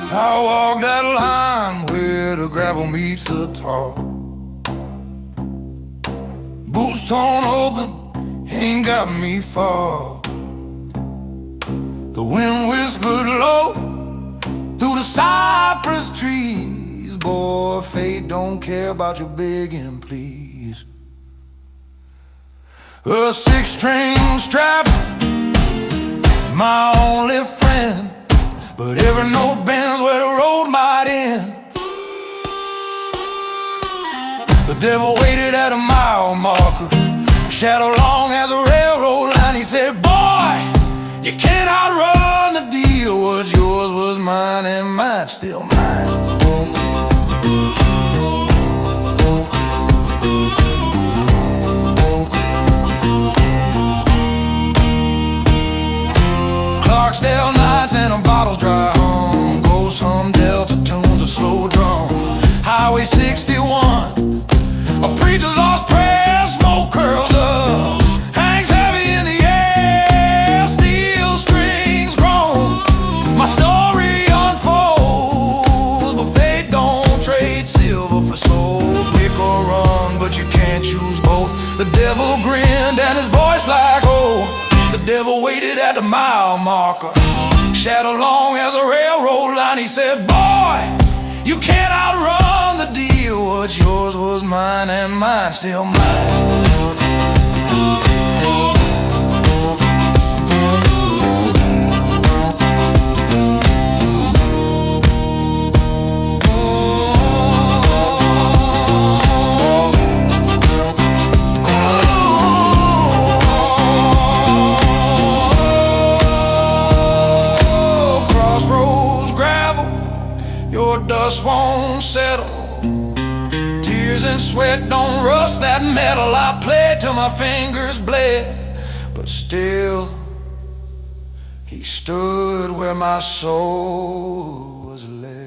I walk that line where the gravel meets the tar. Boots torn open, ain't got me far. The wind whispered low through the cypress trees. Boy, fate don't care about your begging, please. A six-string strap, my only friend, but every note bends where the road might end. The devil waited at a mile marker, a shadow long as a railroad line. He said, boy, you can't outrun the deal. What's yours was mine, and mine's still mine. Clarksdale nights and a bottle's dry home. Ghost hum Delta tunes, a slow drum. Highway 61, a preacher's lost prayer, smoke curls up, hangs heavy in the air, steel strings groan. My story unfolds, but fate don't trade silver for soul. Pick or run, but you can't choose both. The devil grinned and his voice like, oh. The devil waited at the mile marker, shadow long as a railroad line. He said, boy, you can't outrun the deal. What's yours was mine, and mine's still mine. Dust won't settle, tears and sweat don't rust that metal. I played till my fingers bled, but still he stood where my soul was led.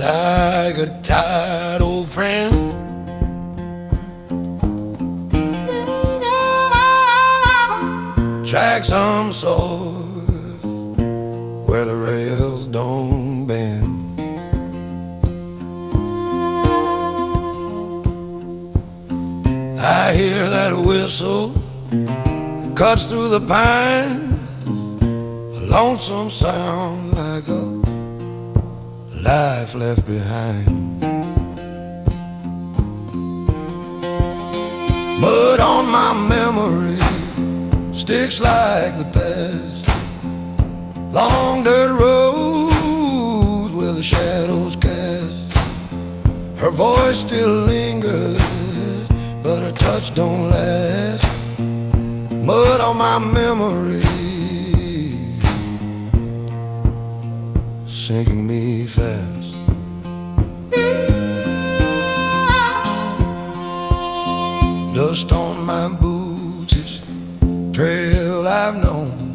Like a tired old friend, tracks unsawed where the rails don't bend. I hear that whistle that cuts through the pine, a lonesome sound like a life left behind. Mud on my memory sticks like the past, long dirt roads where the shadows cast. Her voice still lingers, but her touch don't last. Mud on my memory, sinking me fast. Dust on my boots, it's trail I've known.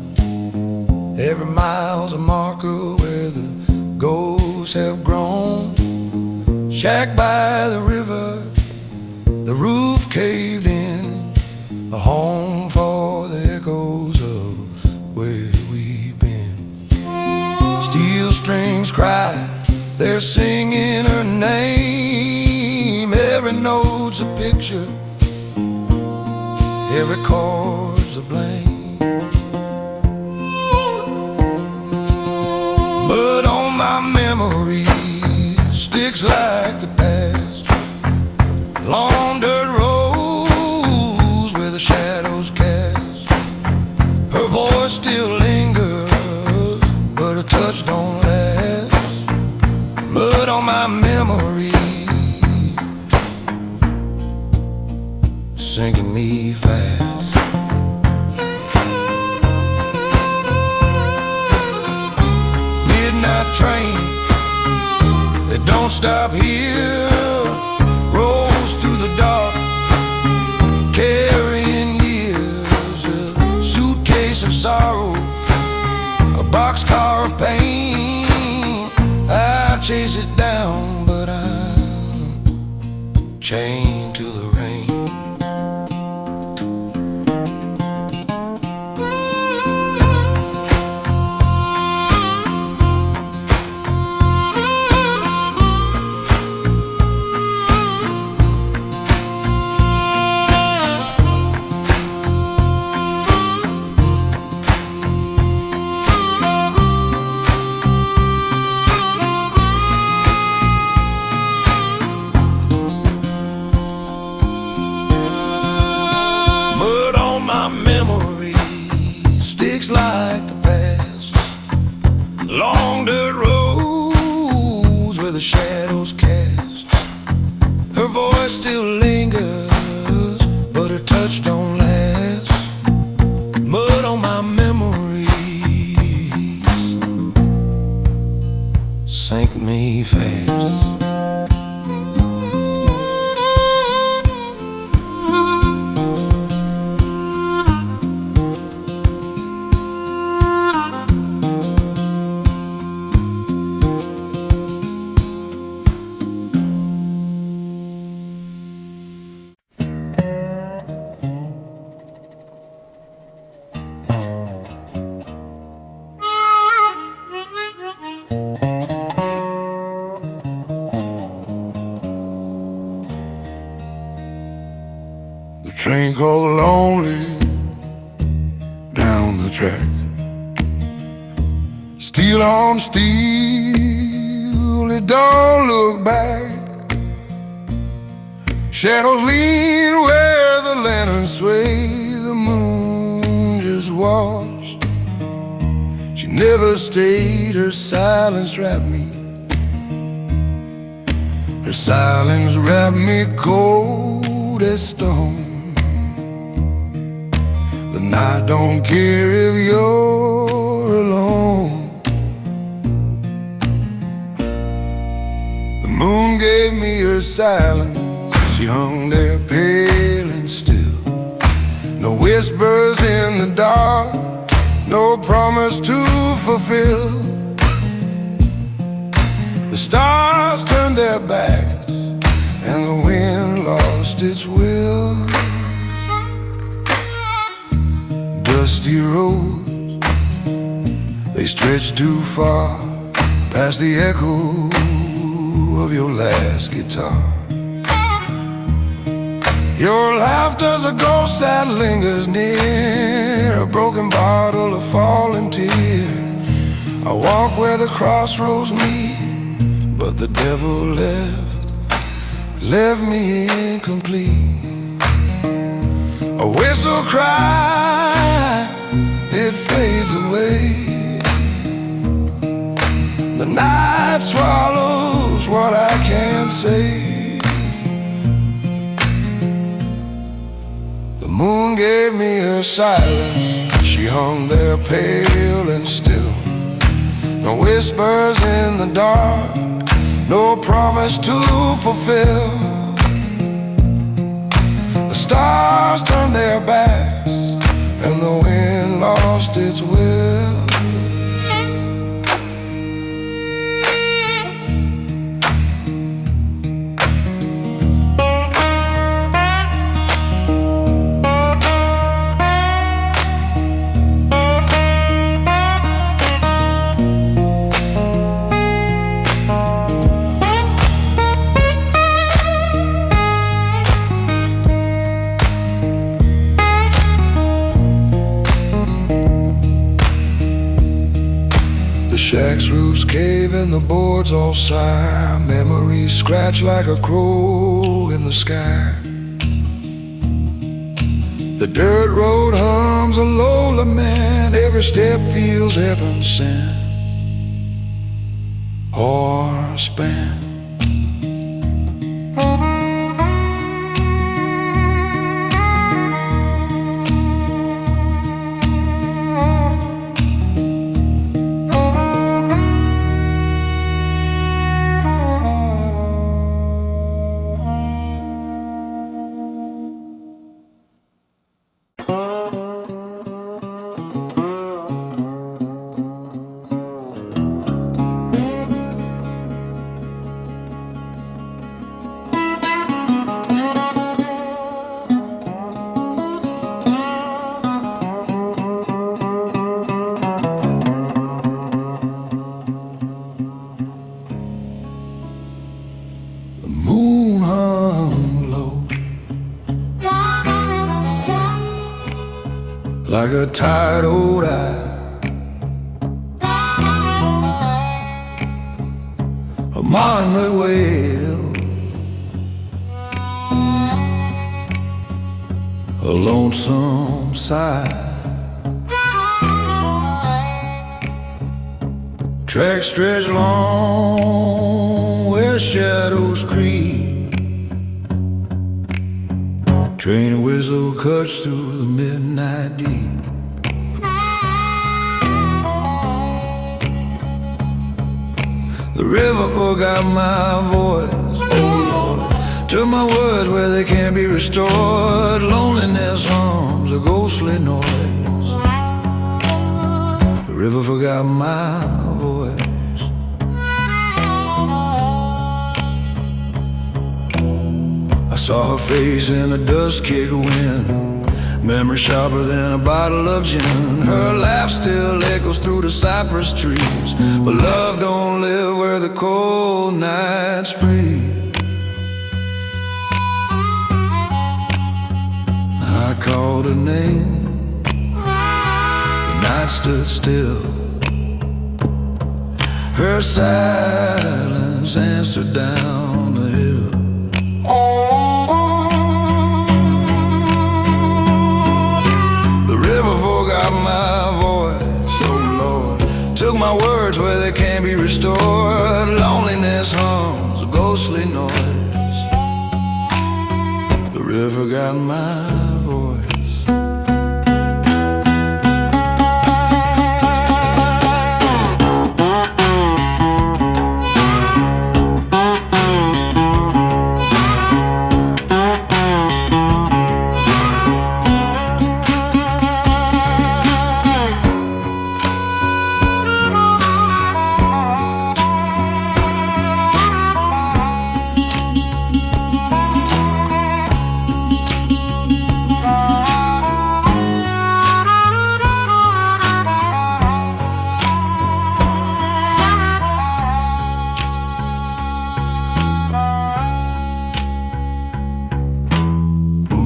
Every mile's a marker where the ghosts have grown. Shack by the river, the roof caved in, a home for the echoes of where we've been. Steel strings cry, they're singing her name. Every note's a picture, every chord's a blame. Mud on my memory sticks like the past, Long dirt roads where the shadows cast. Her voice still lingers, but her touch don't last. Mud on my memory, sinking me fast. Midnight train, it don't stop here. Rolls through the dark, carrying years. A suitcase of sorrow, a boxcar of pain. I chase it down, but I'm chained to the rain. Like the past, long dirt roads where the shadows cast. Her voice still lingers, but her touch don't last. Mud on my memories sank me fast. Train called Lonely down the track. Steel on steel, it don't look back. Shadows lean where the lanterns sway. The moon just watched. She never stayed, her silence wrapped me. Her silence wrapped me cold as stone. I don't care if you're alone. The moon gave me her silence. She hung there pale and still. No whispers in the dark, no promise to fulfill. The stars turned their backs and the wind lost its will. Dusty roads, they stretch too far past the echo of your last guitar. Your laughter's a ghost that lingers near, a broken bottle, a falling tear. I walk where the crossroads meet, but the devil left me incomplete. A whistle cry, it fades away. The night swallows what I can't say. The moon gave me her silence. She hung there pale and still. No whispers in the dark, no promise to fulfill. The stars turned their backs and the wind lost its will. Shack's roofs cave and the boards all sigh. Memories scratch like a crow in the sky. The dirt road hums a low lament, every step feels heaven sent or spent. Like a tired old eye, a mindless wail, a lonesome sigh. Tracks stretch long where shadows creep. Train whistle cuts through the midnight deep. The river forgot my voice, oh Lord. Took my words where they can't be restored. Loneliness hums a ghostly noise. The river forgot my voice. I saw her face in a dust-kicked wind. Memory sharper than a bottle of gin. Her laugh still echoes through the cypress trees. But love don't live where the cold nights freeze. I called her name, the night stood still. Her silence answered down the hill. Forgot my voice, oh Lord. Took my words where they can't be restored. Loneliness hums a ghostly noise. The river got my voice.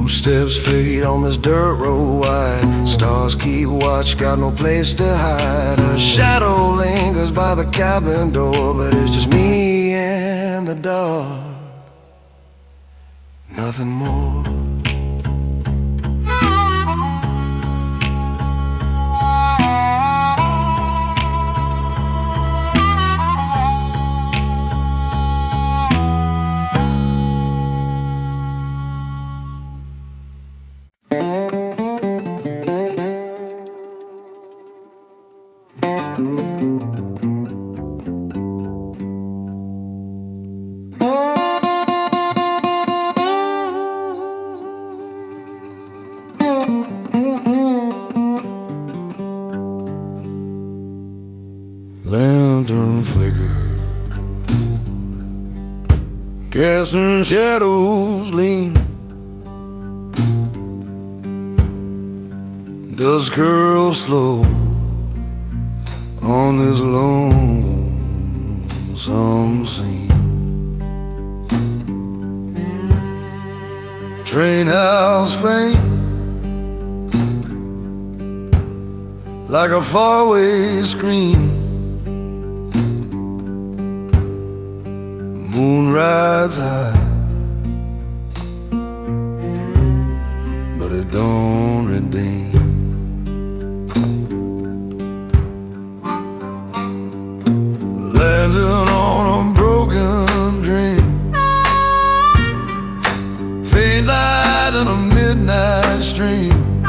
Steps fade on this dirt road wide. Stars keep watch, got no place to hide. A shadow lingers by the cabin door, but it's just me and the dog, nothing more. Lantern flicker, gas and shadows lean. Dusk curls slow on this lonesome scene. Train house faint like a faraway scream. Moon rides high landing on a broken dream. Faint light in a midnight stream.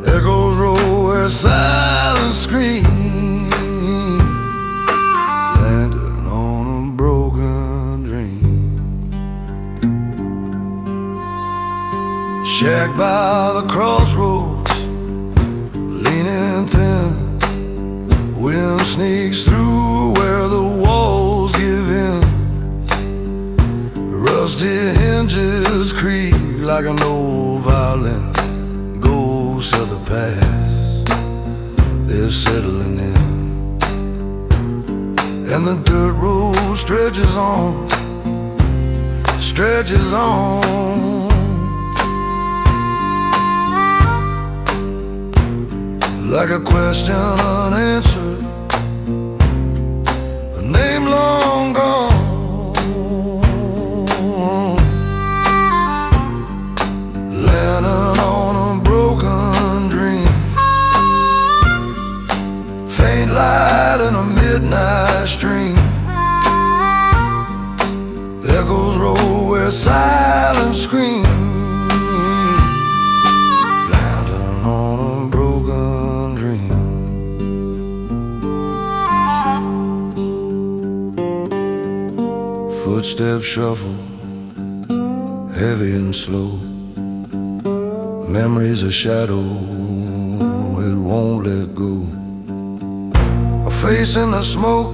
Echoes roll where silence screams. Landing on a broken dream. Shack by the crossroads, leaning thin. Wind sneaks through where the walls give in. Rusty hinges creak like an old violin. Ghosts of the past, they're settling in. And the dirt road stretches on, stretches on. Like a question unanswered, a name long gone. Landing on a broken dream. Faint light in a midnight stream. Echoes roll where silence screams. Landing on a broken dream. Footsteps shuffle, heavy and slow. Memories a shadow, it won't let go. A face in the smoke,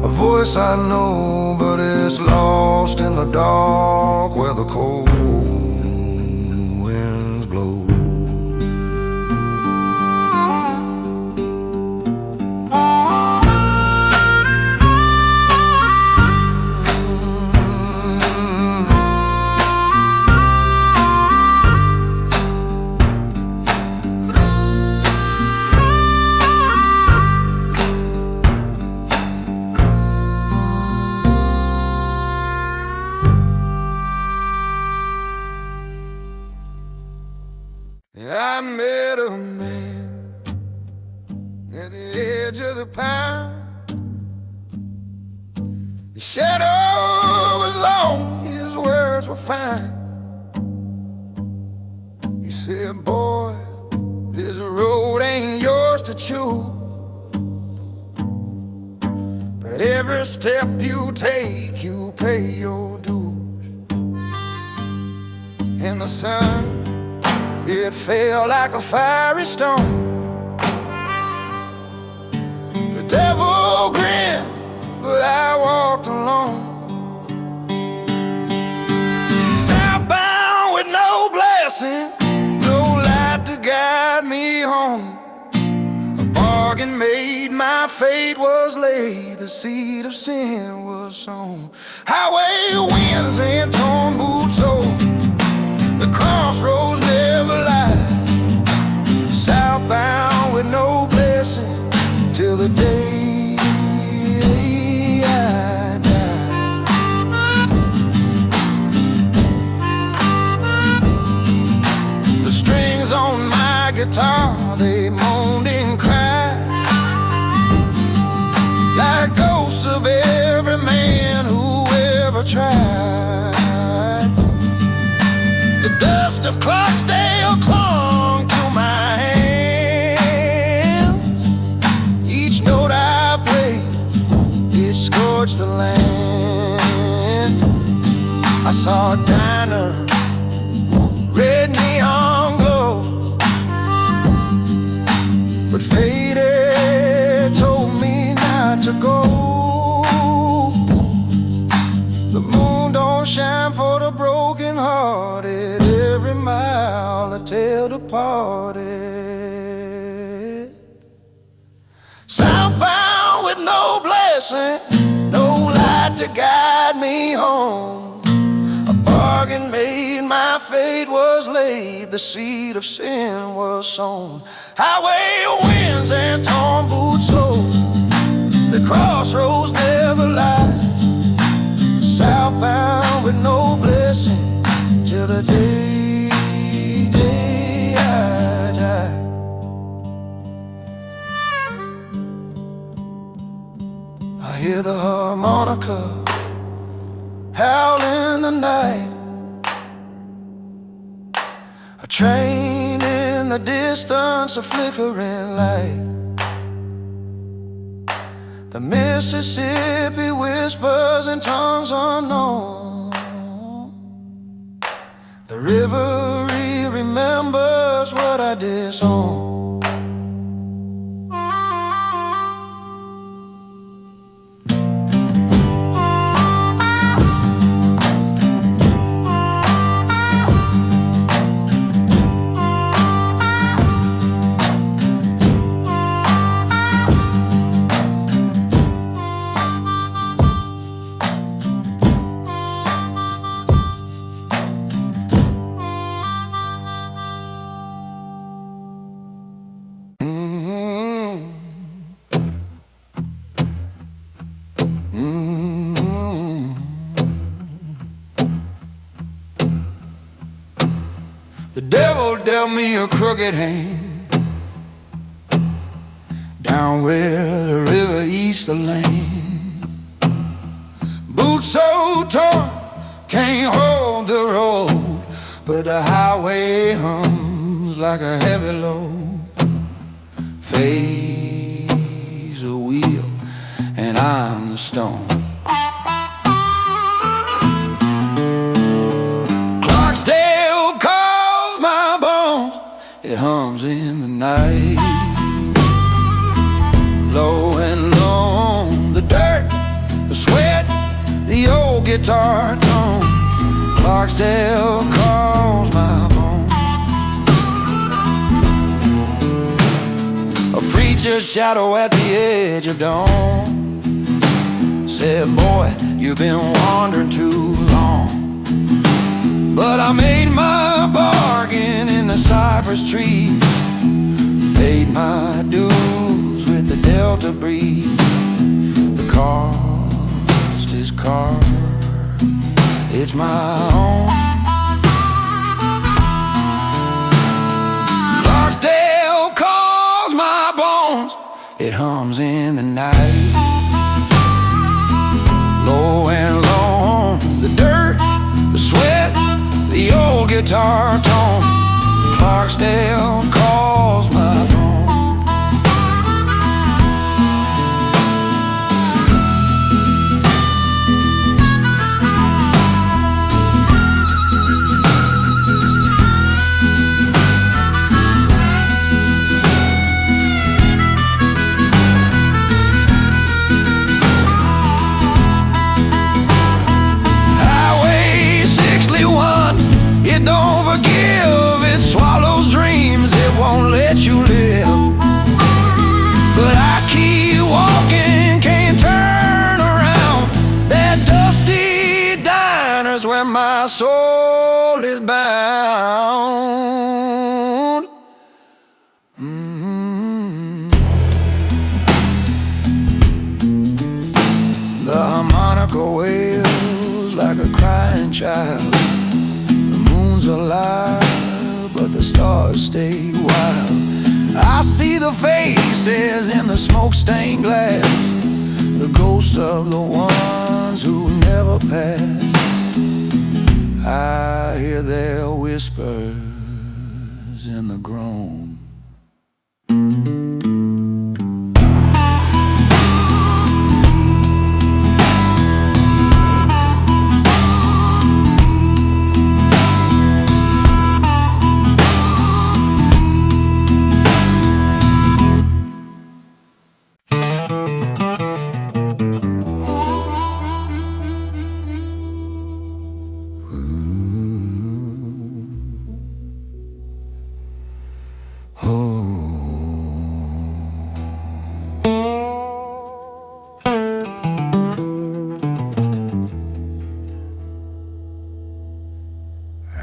a voice I know, but it's lost in the dark where the cold winds blow. I met a man at the edge of the pine. His shadow was long, his words were fine. He said, boy, this road ain't yours to choose, but every step you take, you pay your dues. And the sun, it fell like a fiery stone. The devil grinned, but I walked alone. Southbound with no blessing, no light to guide me home. A bargain made, my fate was laid, the seed of sin was sown. Highway winds and torn boots old, the crossroads never lie. Southbound with no blessing till the day I die. The strings on my guitar, they moaned and cried like ghosts of every man who ever tried. The dust of Clarksdale clung to my hands. Each note I played, it scorched the land. I saw a diner, red neon glow, but fate told me not to go. The moon don't shine for the broken hearted. Every mile a tale departed. Southbound with no blessing, no light to guide me home. A bargain made, my fate was laid, the seed of sin was sown. Highway winds and torn boots low, the crossroads never lie. Southbound with no blessing till the day I die. hear the harmonica howl in the night. A train in the distance, a flickering light. The Mississippi whispers in tongues unknown. The river remembers what I disowned. The devil dealt me a crooked hand down where the river eats the land. Boots so torn, can't hold the road, but the highway hums like a heavy load. Fate's a wheel and I'm the stone. Clarksdale calls my bones, it hums in the night. Low and long, the dirt, the sweat, the old guitar tones. Clarksdale calls my bones. A preacher's shadow at the edge of dawn said, boy, you've been wandering too long. But I made my bargain in the cypress trees, paid my dues with the Delta breeze. The cost is carved, it's my own. Clarksdale calls my bones, it hums in the night. Low and long, the dirt, the sweat, the old guitar tone. Clarksdale calls my bones. It don't forgive, it swallows dreams, it won't let you live. But I keep walking, can't turn around. That dusty diner's where my soul is bound. The harmonica wails like a crying child. Alive, but the stars stay wild. I see the faces in the smoke-stained glass, the ghosts of the ones who never pass. I hear their whispers in the groan.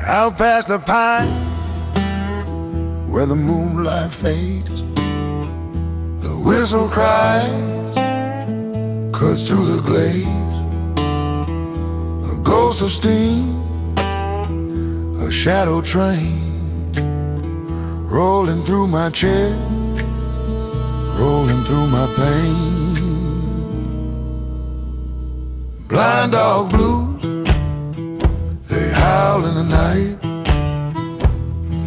Out past the pine, where the moonlight fades, the whistle cries, cuts through the glaze. A ghost of steam, a shadow train, rolling through my chest, rolling through my pain. blind dog blues, they howl in the night.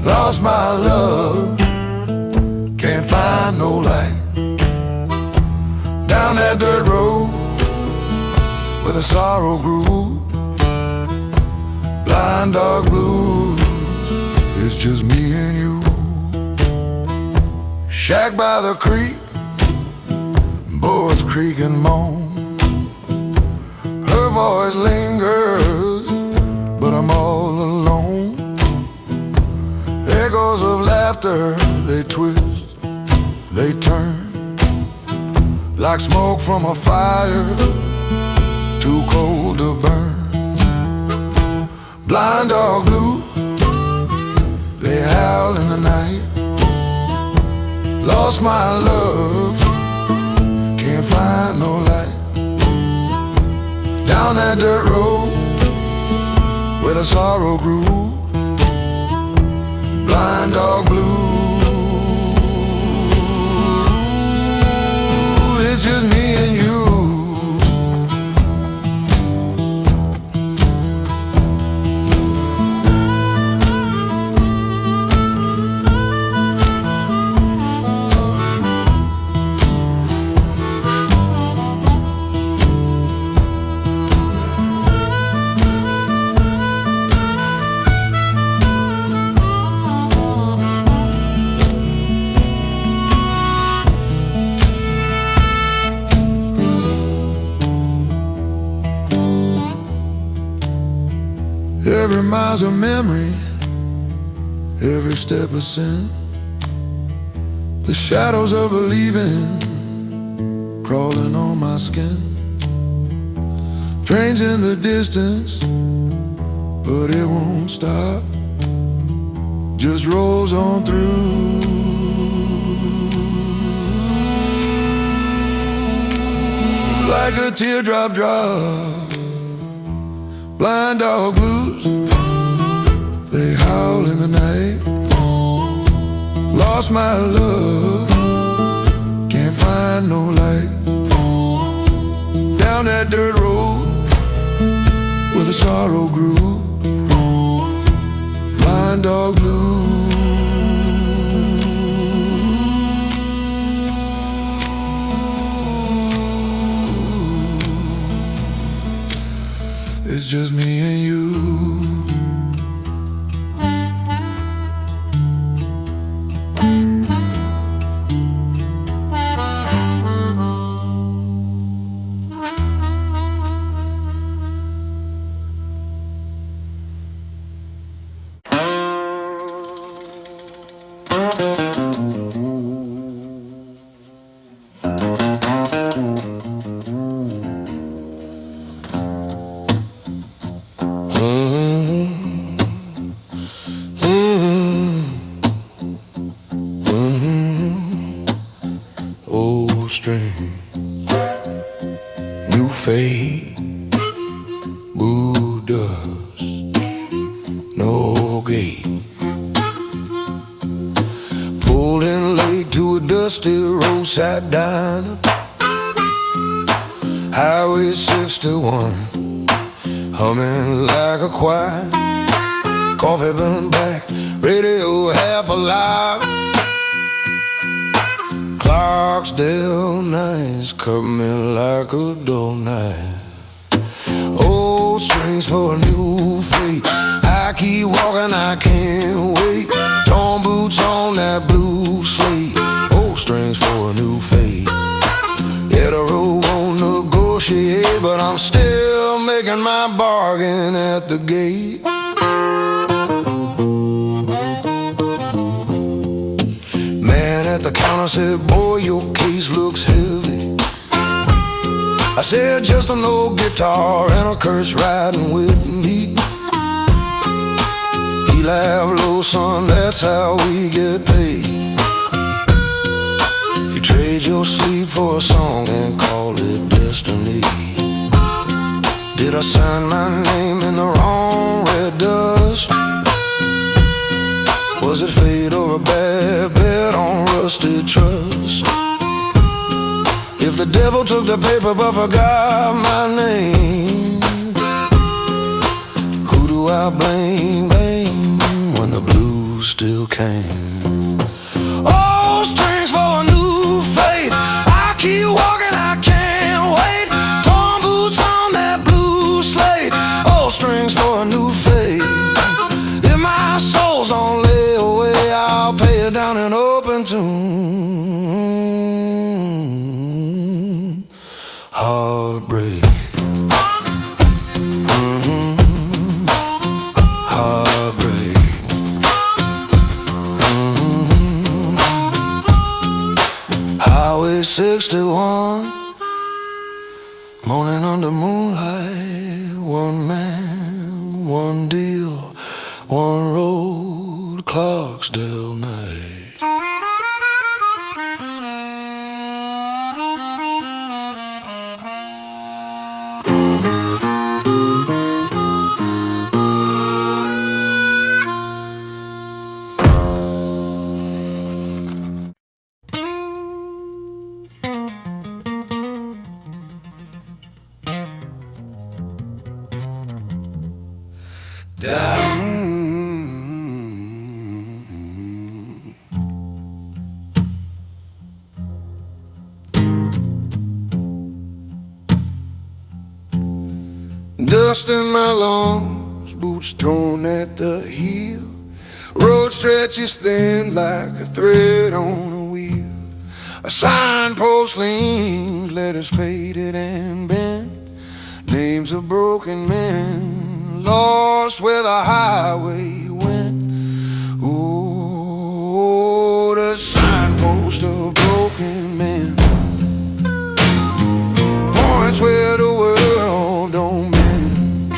Lost my love, can't find no light. Down that dirt road where the sorrow grew, blind dog blues, it's just me and you. Shack by the creek, boards creak and moan. Her voice lingers, but I'm all alone. Echoes of laughter, they twist, they turn, like smoke from a fire, too cold to burn. Blind dog blue, they howl in the night. Lost my love, can't find no light. Down that dirt road where the sorrow grew, blind dog blue, it's just me and you. Every mile's a memory, every step a sin. The shadows of believing crawling on my skin. Trains in the distance, but it won't stop, just rolls on through. Like a teardrop drop, blind dog blues, they howl in the night. Lost my love, can't find no light. Down that dirt road where the sorrow grew, blind dog blues. It's just me and you. Old string, new fade, blue dust, no gate. Pulled in late to a dusty roadside diner, Highway 61, humming like a choir. Coffee burned back, radio half alive. Clarksdale nights cut me like a dull knife. Old strings for a new fate, I keep walking, I can't wait. Torn boots on that blue slate, old strings for a new fate. Yeah, the road won't negotiate, but I'm still making my bargain at the gate. At the counter said, boy, your case looks heavy. I said, just an old guitar and a curse riding with me. He laughed low, son, that's how we get paid. You trade your sleep for a song and call it destiny. Did I sign my name in the wrong red dust? Was it fate or a bad bet on rusted trust? If the devil took the paper but forgot my name, do I blame when the blues still came? Oh, strings for a new fate. I keep walking, I can't wait. Torn boots on that blue slate. Oh, strings for a new fate. If my soul's on layaway, I'll pay it down in open tune. Heartbreak. Highway 61, morning under moonlight. One man, one deal, one road, Clarksdale night. Dust in my lungs, boots torn at the heel. Road stretches thin like a thread on a wheel. A signpost leans, letters faded and bent. Names of broken men, lost where the highway went. Oh, the signpost of broken men points where the world don't bend.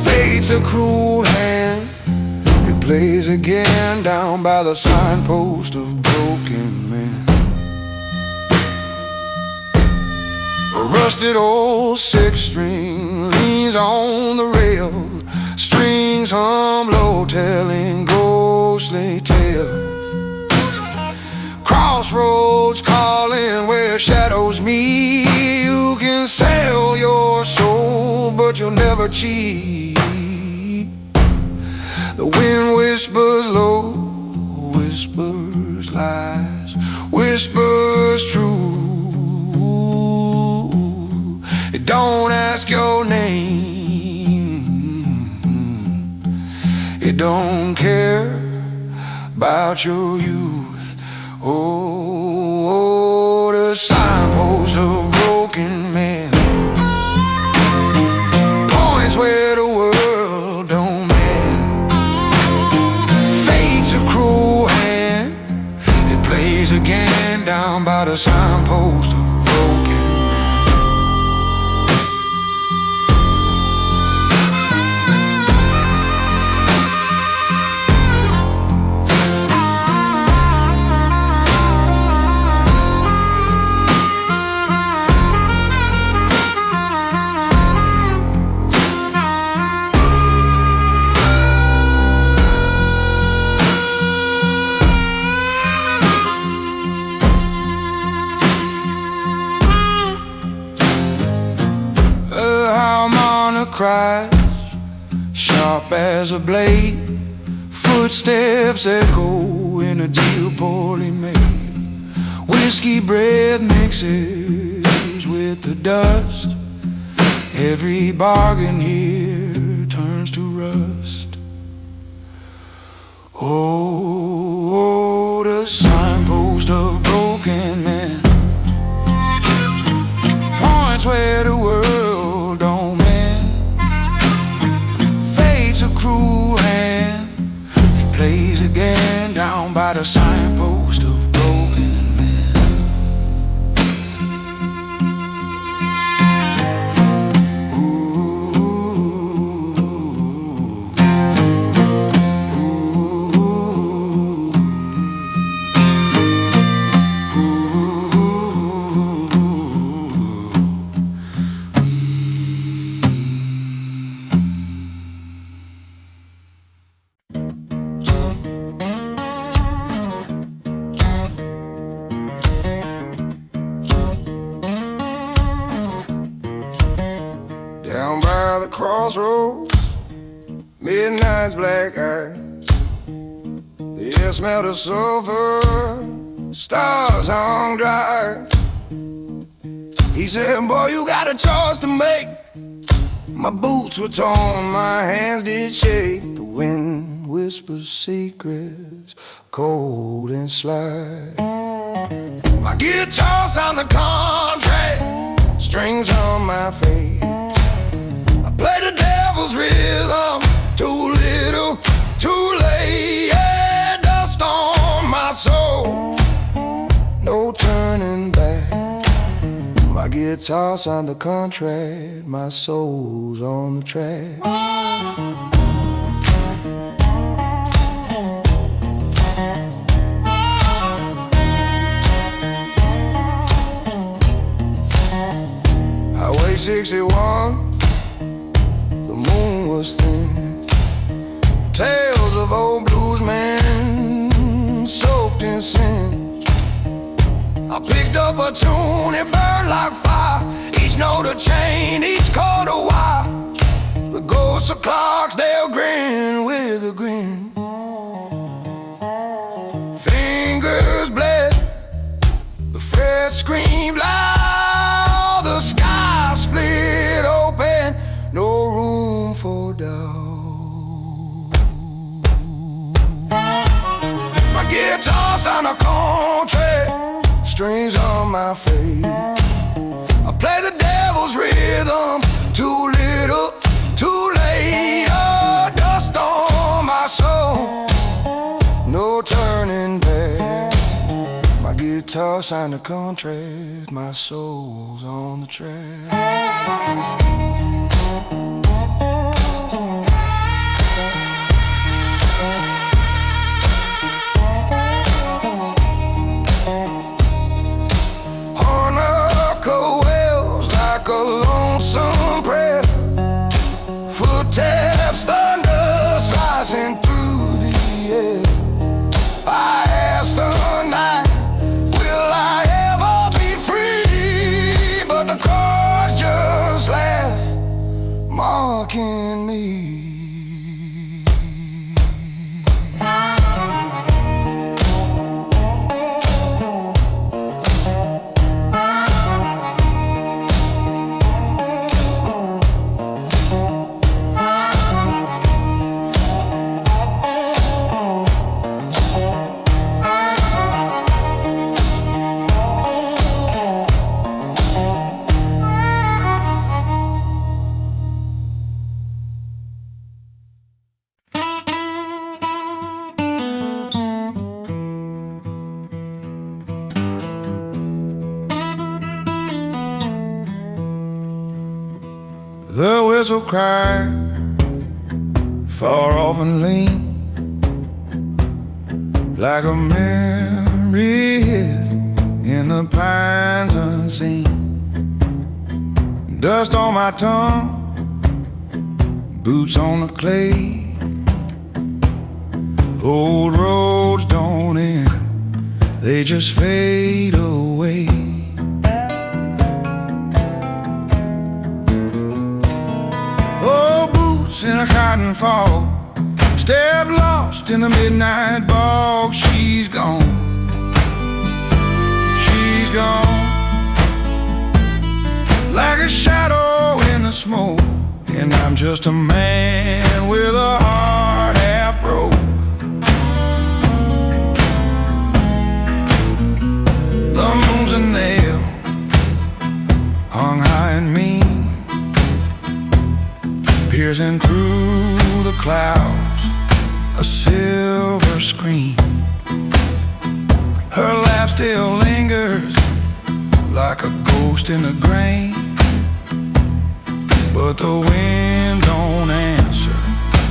Fate's a cruel hand, it plays again down by the signpost of broken men. A rusted old six-string leans on the rail. Strings hum low, telling ghostly tales. Crossroads calling where shadows meet. You can sell your soul, but you'll never cheat. The wind whispers low, whispers lies, whispers true. It don't ask your name, it don't care about your youth. Oh, the signpost of broken men points where the world don't mend. Fate's a cruel hand, it plays again down by the signpost of broken men. Cries, sharp as a blade. Footsteps echo in a deal poorly made. Whiskey breath mixes with the dust. Every bargain here turns to rust. Oh, the signpost of broken men points where the world don't mend. A cruel hand, it plays again down by the signpost of broken men. Ooh, ooh, Down by the crossroads, midnight's black eyes. The air smelled of sulfur, stars hung dry. He said, boy, you got a choice to make. My boots were torn, my hands did shake. The wind whispers secrets, cold and sly. My guitar sound the contract, strings on my face. I play the devil's rhythm, too little, too late. Yeah, dust on my soul, no turning back. My guitar signed the contract, my soul's on the track. Highway 61, the moon was thin. Tales of old bluesmen soaked in sin. I picked up a tune, it burned like fire. Each note a chain, each chord a wire. The ghost of Clarksdale grinned with a grin. Fingers bled, the fret screamed loud. The sky split open, no room for doubt. My guitar sound a contract, strings on my face. I play the devil's rhythm, too little, too late. Oh, dust on my soul, no turning back. My guitar signed a contract, my soul's on the track. Footsteps, thunder slicing through the air. I asked the night, will I ever be free? But the chords just laugh, mocking me. The whistle cried, far off and lean, like a memory hid in the pines unseen. Dust on my tongue, boots on the clay. Old roads don't end, they just fade away. In a cotton fog, step lost in the midnight bog. She's gone, she's gone, like a shadow in the smoke. And I'm just a man with a heart half broke. The moon's a nail, hung high and mean, piercing through the clouds, a silver screen. Her laugh still lingers like a ghost in the grain, but the wind don't answer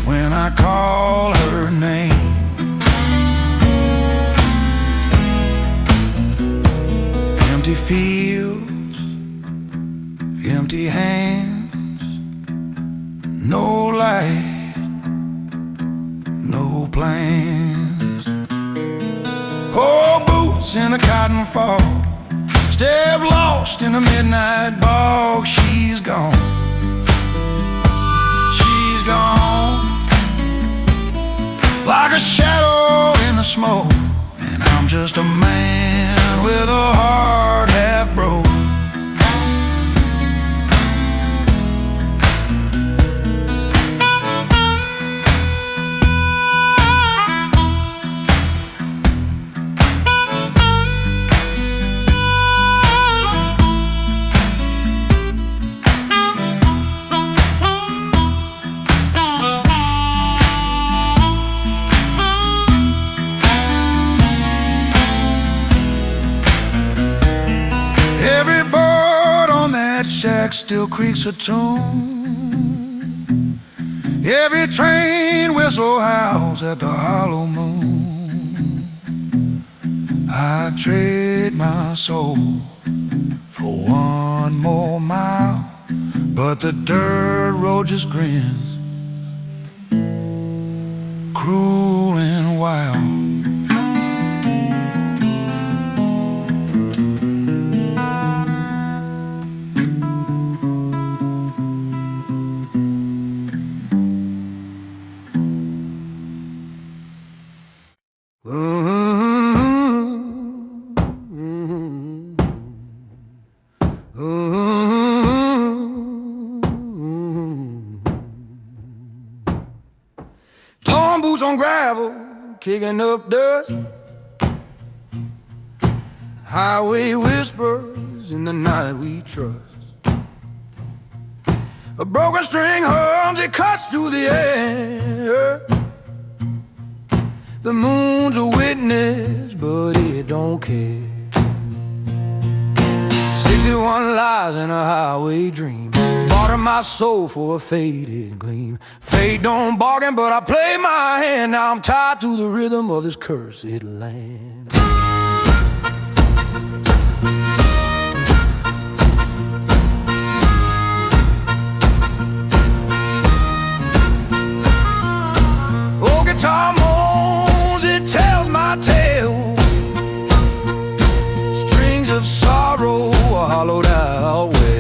when I call her name. Empty fields, empty hands, no light, no plans. Oh, boots in the cotton fog, step lost in the midnight bog. She's gone, she's gone, like a shadow in the smoke, and I'm just a man with a heart half broke. Every board on that shack still creaks a tune. Every train whistle howls at the hollow moon. I trade my soul for one more mile, but the dirt road just grins, cruel and wild. Torn boots on gravel, kicking up dust. Highway whispers in the night we trust. A broken string hums, it cuts through the air. The moon's a witness, but it don't care. 61 lies in a highway dream, barter my soul for a faded gleam. Fate don't bargain, but I play my hand. Now I'm tied to the rhythm of this cursed land. Oh, guitar moans, it tells my tale. Strings of sorrow are hollowed out well.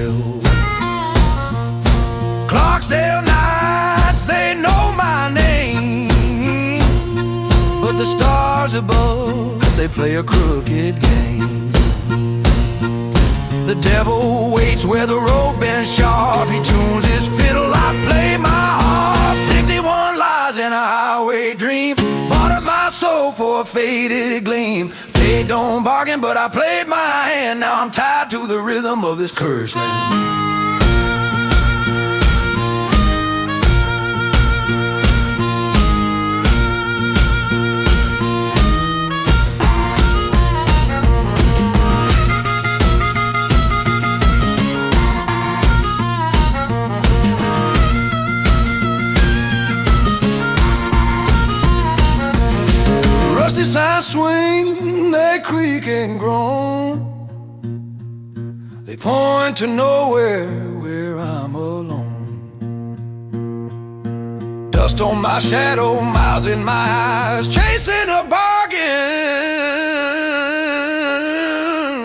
Clarksdale nights, they know my name, but the stars above, they play a crooked game. The devil waits where the road bends sharp. He tunes his fiddle, I play my harp. 61 lies in a highway dream, bartered my soul for a faded gleam. Fate don't bargain, but I played my hand. Now I'm tied to the rhythm of this cursed land. Rusty signs swing, they creak and groan. They point to nowhere where I'm alone. Dust on my shadow, miles in my eyes, chasing a bargain,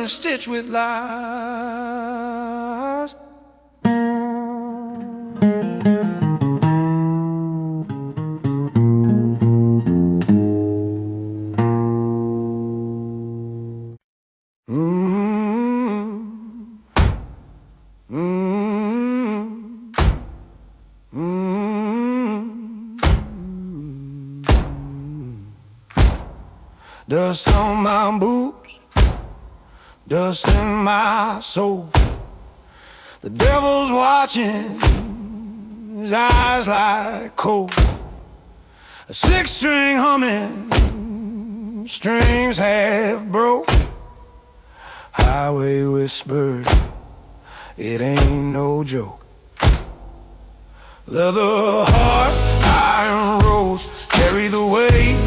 stitched with lies. Dust on my boots, dust in my soul. The devil's watching, his eyes like coal. A six-string humming, strings half broke. Highway whispered, it ain't no joke. Leather heart, iron road, carry the weight,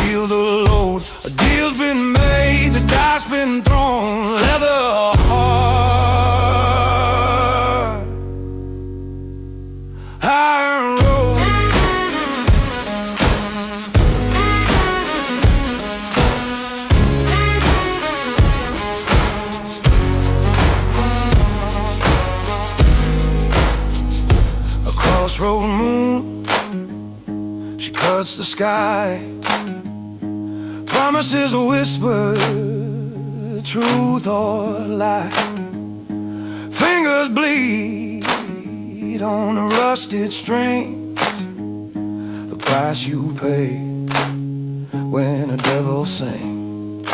feel the load. A deal's been made, the dice been thrown. Leather heart, iron road. A crossroad moon, she cuts touch the sky. Promises are whispered, truth or lie. Fingers bleed on the rusted strings, the price you pay when the devil sings.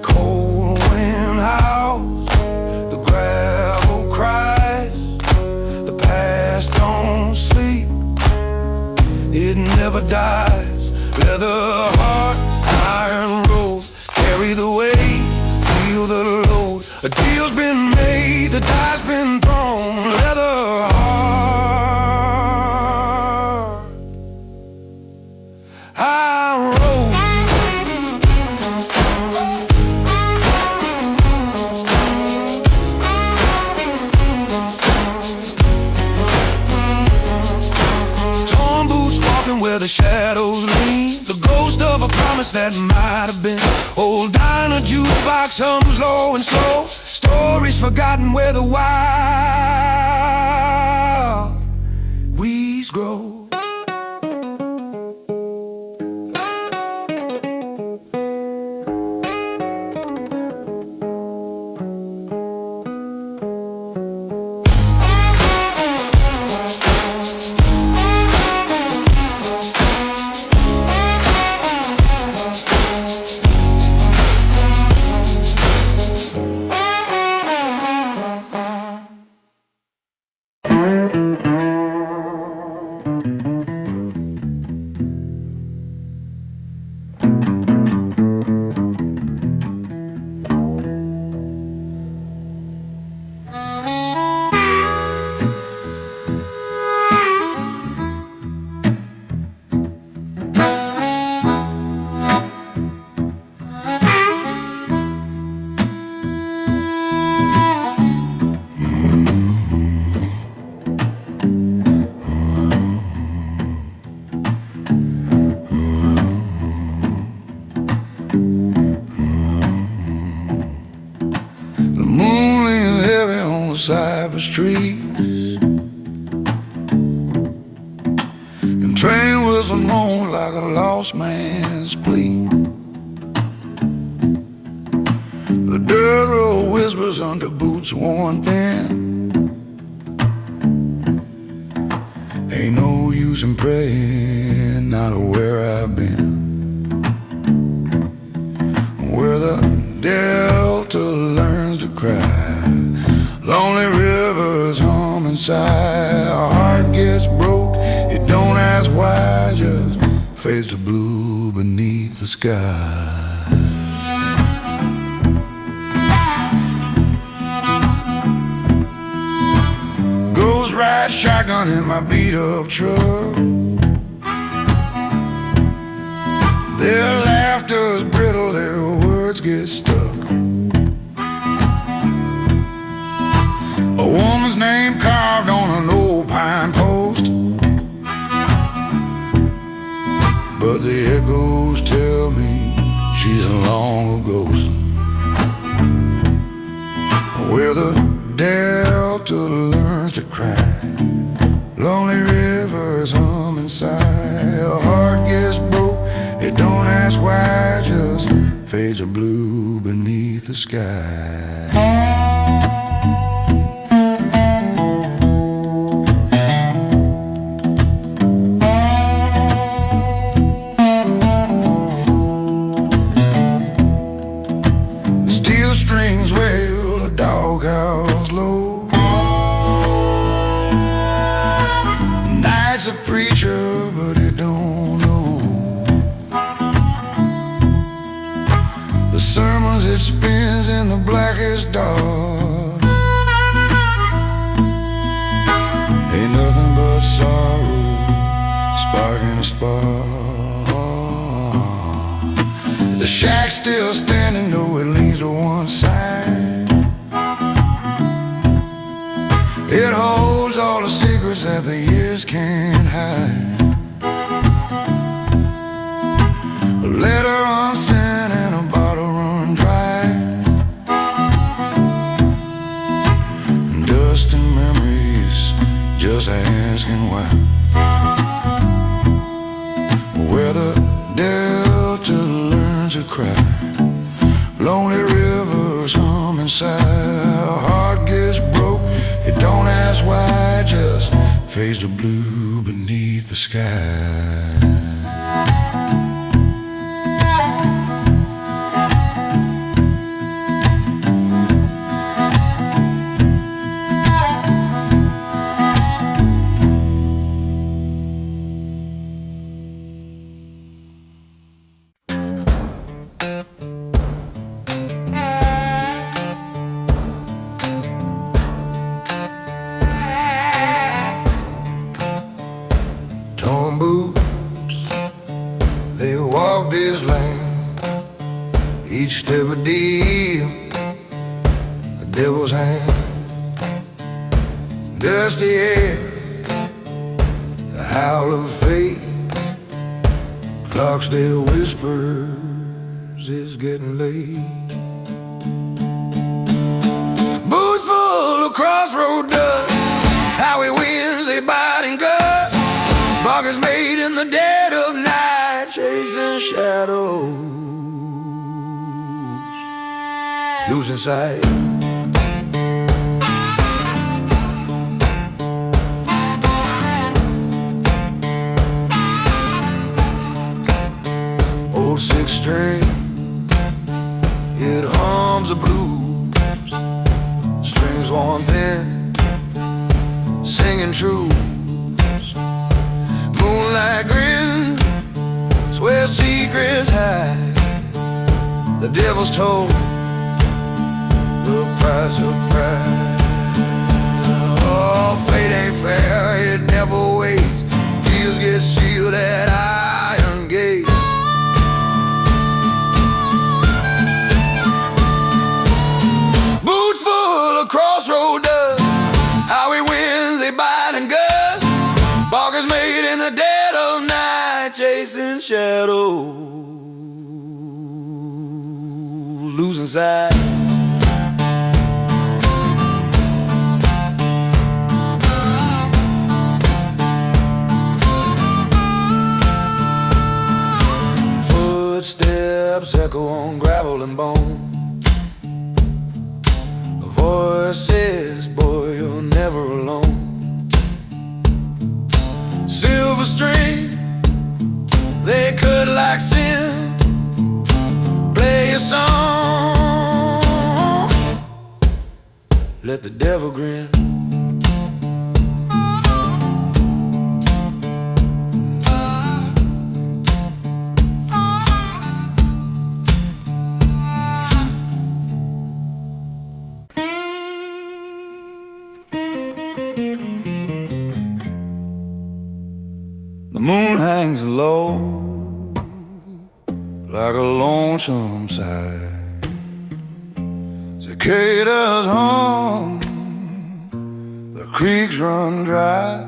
Cold wind howls, the gravel cries, the past don't sleep, it never dies. Leather hearts, iron roads, carry the weight, feel the load. A deal's been made, the die's been thrown. Leather heart, iron road. Torn boots walking where the shadows lean, the ghost of a promise that might have been. Old diner jukebox hums low and slow, stories forgotten where the wild weeds grow. Cypress trees, and train whistle moan like a lost man's plea. The dirt road whispers under boots worn thin. Ain't no use in praying, not where I've been. Where the delta learns to cry, lonely rivers hum inside. Our heart gets broke, it don't ask why, just fades to blue beneath the sky. Ghost ride shotgun in my beat up truck. Their laughter's brittle, their words get stuck. A woman's name carved on an old pine post, but the echoes tell me she's long ago. Where the delta learns to cry, lonely rivers hum inside. A heart gets broke, it don't ask why, just fades of blue beneath the sky. Strings wail, the dog howls low. Night's a preacher, but he don't know. The sermons it spins in the blackest dark. Ain't nothing but sorrow sparking a spark. The shack's still standing, though it leans to one side. It holds all the secrets that the years can't hide. A letter unsent and a bottle run dry. Dust and memories just asking why. cry. Lonely rivers hum inside. Heart gets broke, it don't ask why. Just fades to blue beneath the sky. Torn boots, they walk this land. Each step a deal, a devil's hand. Dusty air, the howl of fate. Clarksdale whispers, it's getting late. Boots full of Crossroad dust, highway winds, they bite and gust. Bunkers made in the dead of night, chasing shadows, losing sight. Old six string, it hums the blues. Strings worn thin, singing true. Moonlight grins, swear secrets hide. The devil's told the price of pride. Oh, fate ain't fair, it never waits. Deals get sealed at iron gates. Boots full of Crossroad dust, highway winds, they bite and gust. Barkers made in the dead of night, chasing shadows, losing sight. Footsteps echo on gravel and bone. A voice says, boy, you're never alone. Silver string, they cut like sin. Play a song, let the devil grin. The moon hangs low like a lonesome sight. Cicadas hum, the creeks run dry.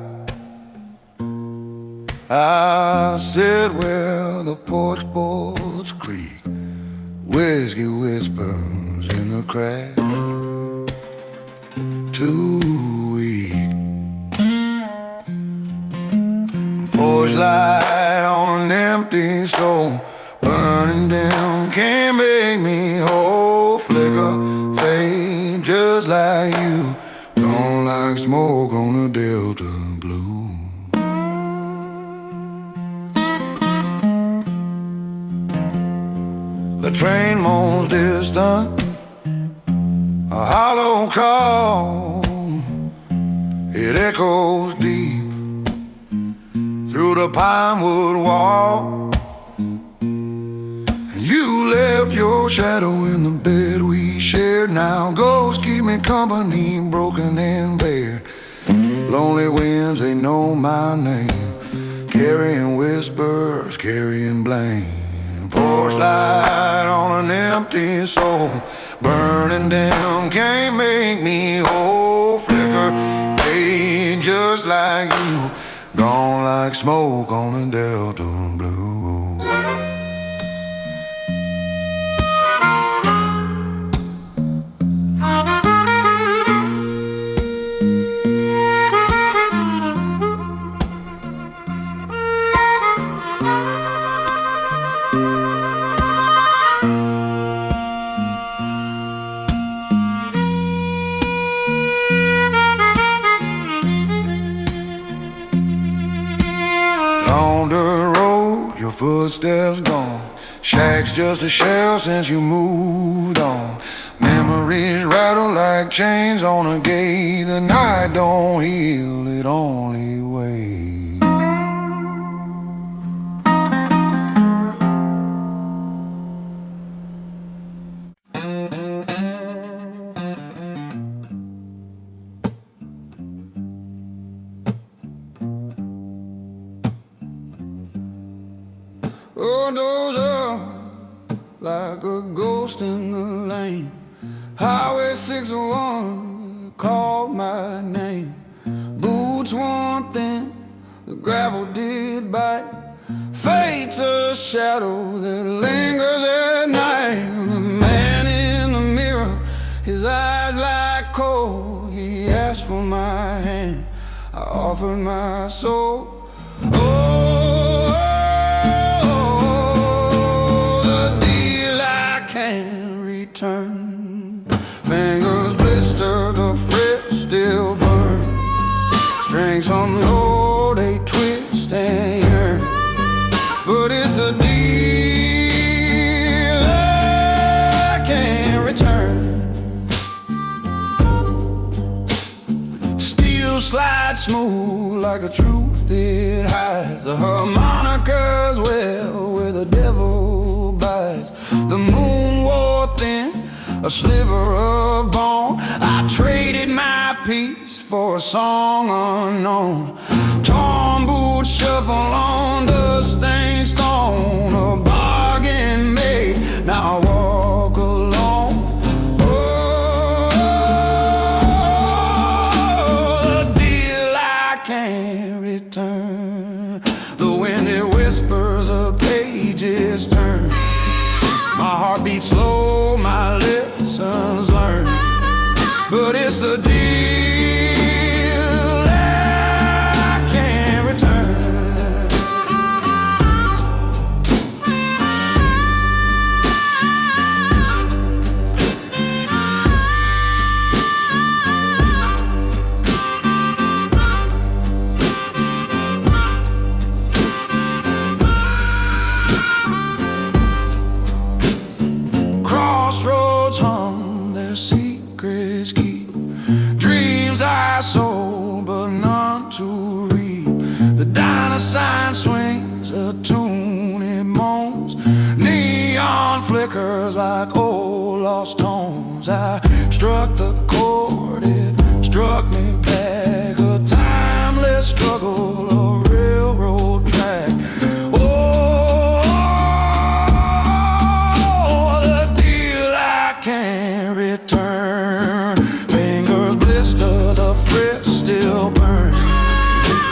I sit where the porch boards creak. Whiskey whispers in the crack. Too weak. Porchlight on an empty soul, burning down, can't make me whole. Flicker, fade, just like you, gone like smoke on a Delta blue. The train moans distant, a hollow call, it echoes deep through the pinewood wall. And you left your shadow in the bed we shared. Now ghosts keep me company, broken and bare. Lonely winds, they know my name, carrying whispers, carrying blame. Porchlight on an empty soul, burning down, can't make me whole. Flicker, fade, just like you, gone like smoke on a Delta blue. footsteps gone. Shack's just a shell since you moved on. Memories rattle like chains on a gate. The night don't heal, it only waits. Road goes up like a ghost in the lane. Highway 601 called my name. Boots worn thin, the gravel did bite. Fate's a shadow that lingers at night. The man in the mirror, his eyes like coal. He asked for my hand, I offered my soul. Turn. Fingers blister, the fret still burn. Strings on low, they twist and yearn. But it's a deal I can't return. Steel slides smooth like the truth it hides. The harmonicas well where the devil bites. The moon wore thin, a sliver of bone. I traded my peace for a song unknown. Torn boots shuffle on dust-stained stone. A bargain made, now I walk alone. Oh, the deal I can't return. The wind it whispers, a page is turned. My heart beats slow, my lessons learned. But it's the deal I can't return. Crossroads hum, their secrets keep. Dreams I sold, but none to read. The diner sign swings, a tune it moans. Neon flickers like old lost tones. I struck the chord, it struck me back. A timeless struggle, a railroad track. Can't return. Fingers blister, the fret still burn.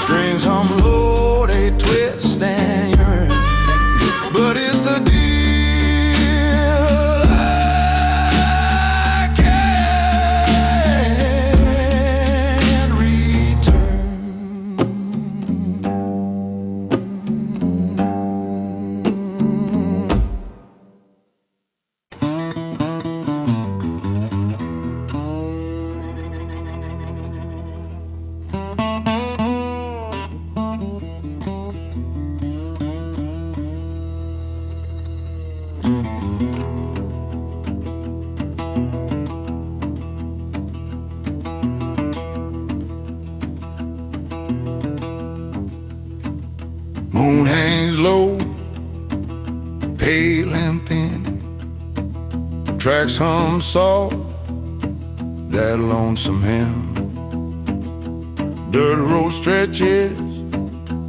Strings hum low, they twist and yearn. But it's the deal I can't return. Moon hangs low, pale and thin. Tracks hum soft, that lonesome hymn. Dirt road stretches,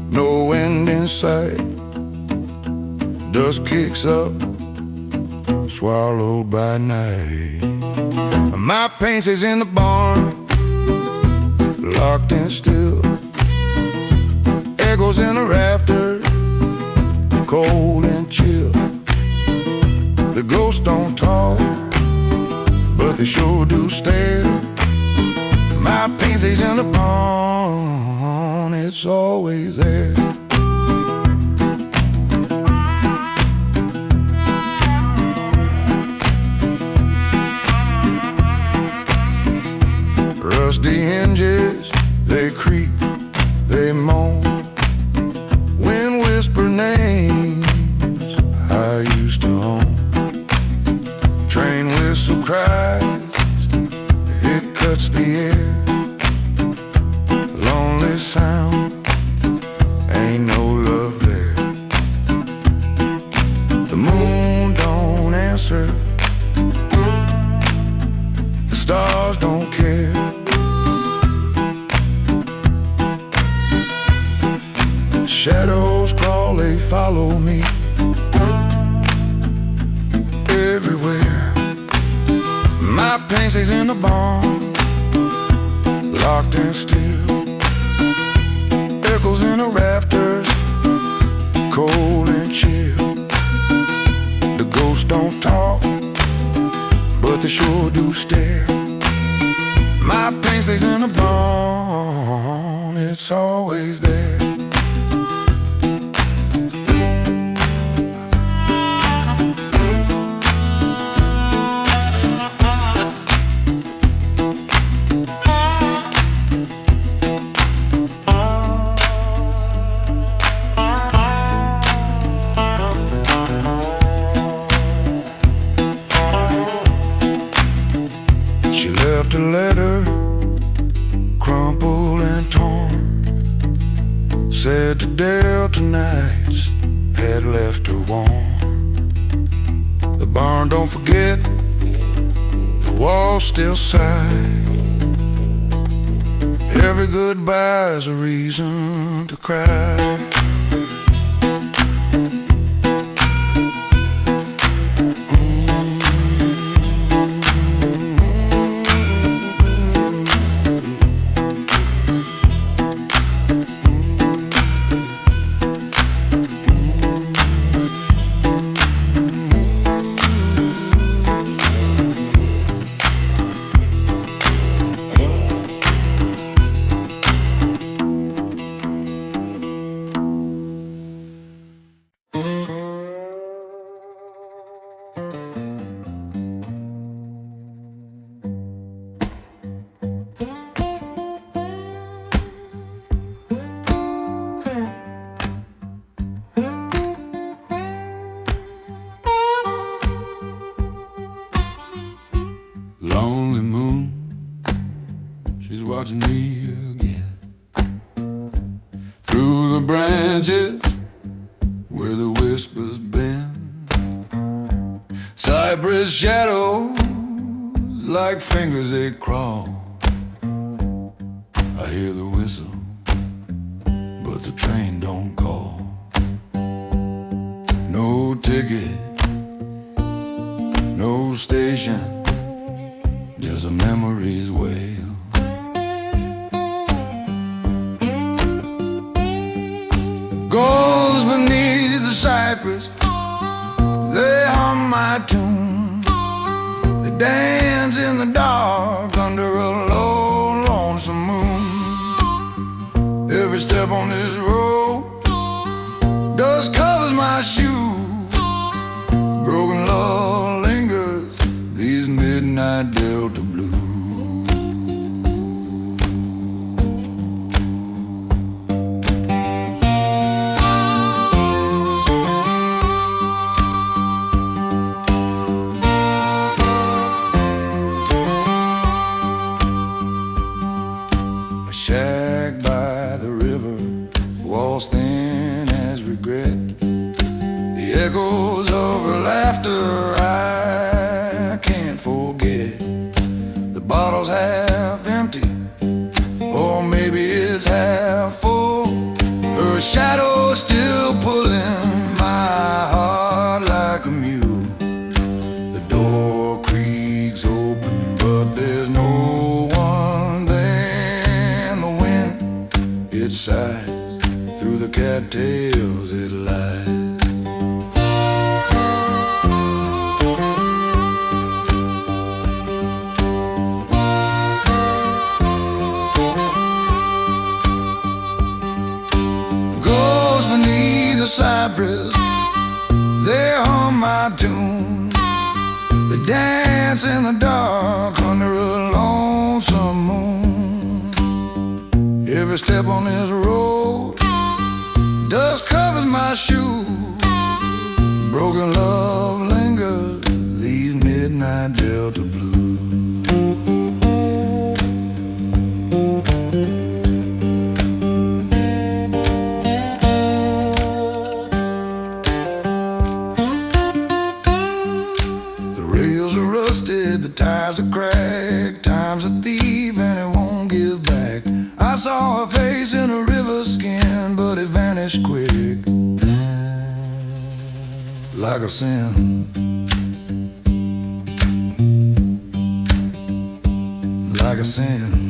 no end in sight. Dust kicks up, swallowed by night. My paint is in the barn, locked and still. Echoes in the rafters, cold and chill. The ghosts don't talk, but they sure do stare. My paint is in the barn, it's always there. Rusty hinges, they creak, they moan. Wind whisper names What's the air? Lonely sound. Ain't no love there. The moon don't answer. The stars don't care. Shadows crawl, they follow me everywhere. My pain stays in the barn, locked and still. Echoes in the rafters, cold and chill. The ghosts don't talk, but they sure do stare. My pain stays in the barn, it's always there. A letter, crumpled and torn, said the Delta nights had left her warm. The barn don't forget, the walls still sigh. Every goodbye's a reason to cry. Lonely moon, she's watching me again. Through the branches where the whispers bend. Cypress shadows like fingers they crawl. I hear the whistle, but the train don't call. No ticket, no station, just a memory's wail. Goes beneath the cypress, they hum my tune. They dance in the dark under a low, lonesome moon. Every step on this road, dust covers my shoes. Broken love lingers, these midnight Delta blues. A shack by the river, walls thin as regret. The echoes of her laughter I can't forget. The bottle's half empty, or maybe it's half full. Her shadow still pulling my heart like a mule. The door creaks open, but there's no one there. And the wind, it sighs, through the cattails it lies. Cypress, they hum my tune. They dance in the dark under a lonesome moon. Every step on this road, dust covers my shoes. Broken love lingers, these midnight Delta blues. price of crack. Time's a thief and it won't give back. I saw her face in a river skin, but it vanished quick, like a sin, like a sin.